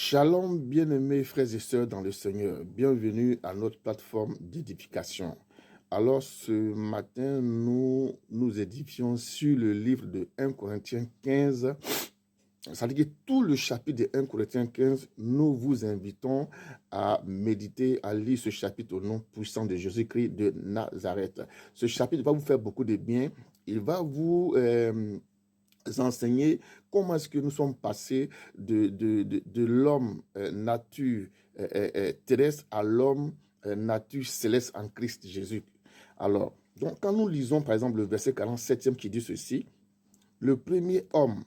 Shalom, bien-aimés frères et sœurs dans le Seigneur. Bienvenue à notre plateforme d'édification. Alors, ce matin, nous édifions sur le livre de 1 Corinthiens 15. Ça veut dire que tout le chapitre de 1 Corinthiens 15, nous vous invitons à méditer, à lire ce chapitre au nom puissant de Jésus-Christ de Nazareth. Ce chapitre va vous faire beaucoup de bien. Il va vous enseigner comment est-ce que nous sommes passés de l'homme nature terrestre à l'homme nature céleste en Christ Jésus. Alors, donc, quand nous lisons par exemple le verset 47e qui dit ceci, le premier homme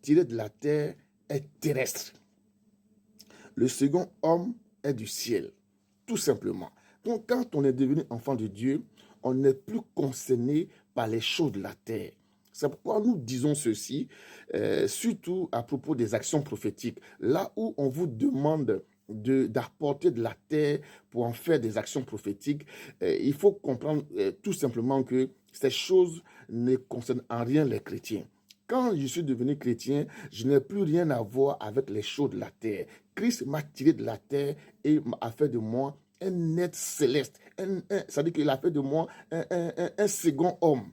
tiré de la terre est terrestre. Le second homme est du ciel, tout simplement. Donc, quand on est devenu enfant de Dieu, on n'est plus concerné par les choses de la terre. C'est pourquoi nous disons ceci, surtout à propos des actions prophétiques. Là où on vous demande d'apporter de la terre pour en faire des actions prophétiques, il faut comprendre tout simplement que ces choses ne concernent en rien les chrétiens. Quand je suis devenu chrétien, je n'ai plus rien à voir avec les choses de la terre. Christ m'a tiré de la terre et a fait de moi un être céleste. Ça veut dire qu'il a fait de moi un second homme.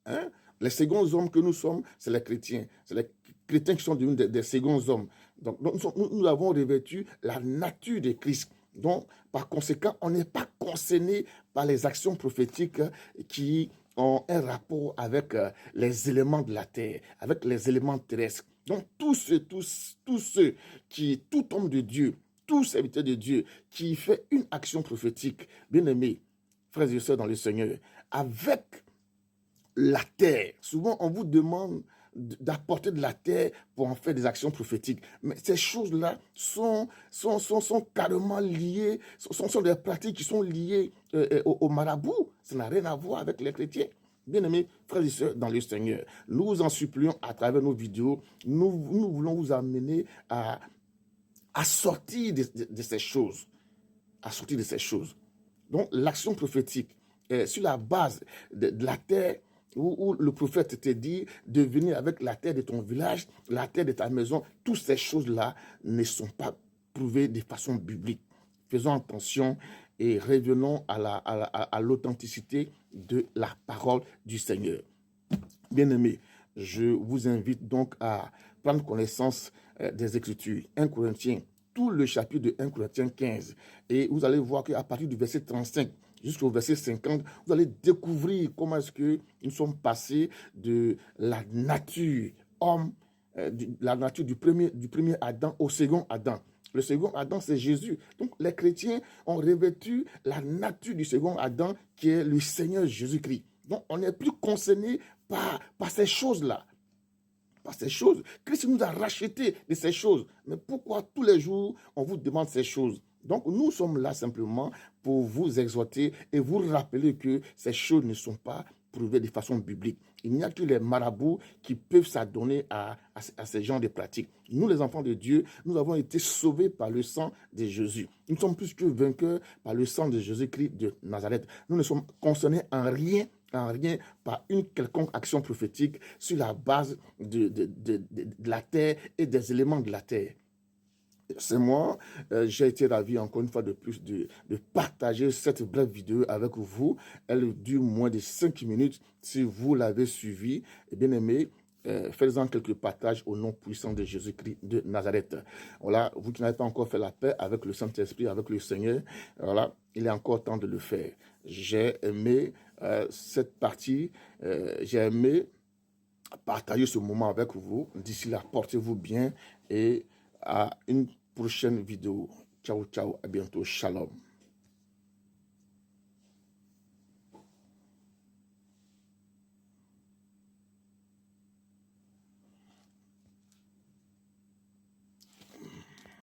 Hein? Les seconds hommes que nous sommes, c'est les chrétiens. C'est les chrétiens qui sont devenus des seconds hommes. Donc nous avons revêtu la nature de Christ. Donc, par conséquent, on n'est pas concerné par les actions prophétiques qui ont un rapport avec les éléments de la terre, avec les éléments terrestres. Donc, tout homme de Dieu, tout serviteur de Dieu qui fait une action prophétique, bien aimé, frères et sœurs dans le Seigneur, avec la terre. Souvent, on vous demande d'apporter de la terre pour en faire des actions prophétiques. Mais ces choses-là sont carrément liées, sont des pratiques qui sont liées au marabout. Ça n'a rien à voir avec les chrétiens. Bien-aimés frères et sœurs dans le Seigneur, nous vous en supplions à travers nos vidéos, nous voulons vous amener à sortir de ces choses. À sortir de ces choses. Donc, l'action prophétique, sur la base de la terre, où le prophète te dit de venir avec la terre de ton village, la terre de ta maison, toutes ces choses-là ne sont pas prouvées de façon biblique. Faisons attention et revenons à l'authenticité de la parole du Seigneur. Bien-aimés, je vous invite donc à prendre connaissance des Écritures. 1 Corinthiens, tout le chapitre de 1 Corinthiens 15. Et vous allez voir qu'à partir du verset 35 jusqu'au verset 50, vous allez découvrir comment est-ce que nous sommes passés de la nature homme, la nature du premier Adam au second Adam. Le second Adam, c'est Jésus. Donc, les chrétiens ont revêtu la nature du second Adam qui est le Seigneur Jésus-Christ. Donc, on n'est plus concerné par ces choses-là. Par ces choses. Christ nous a rachetés de ces choses. Mais pourquoi tous les jours, on vous demande ces choses? Donc, nous sommes là simplement pour vous exhorter et vous rappeler que ces choses ne sont pas prouvées de façon biblique. Il n'y a que les marabouts qui peuvent s'adonner à ces genres de pratiques. Nous, les enfants de Dieu, nous avons été sauvés par le sang de Jésus. Nous sommes plus que vainqueurs par le sang de Jésus-Christ de Nazareth. Nous ne sommes concernés en rien par une quelconque action prophétique sur la base de la terre et des éléments de la terre. C'est moi, j'ai été ravi encore une fois de plus de partager cette brève vidéo avec vous. Elle dure moins de 5 minutes. Si vous l'avez suivi, bien aimé, faites-en quelques partages au nom puissant de Jésus-Christ de Nazareth. Voilà, vous qui n'avez pas encore fait la paix avec le Saint-Esprit, avec le Seigneur, voilà, il est encore temps de le faire. J'ai aimé cette partie, j'ai aimé partager ce moment avec vous. D'ici là, portez-vous bien et à une prochaine vidéo. Ciao, ciao, à bientôt. Shalom.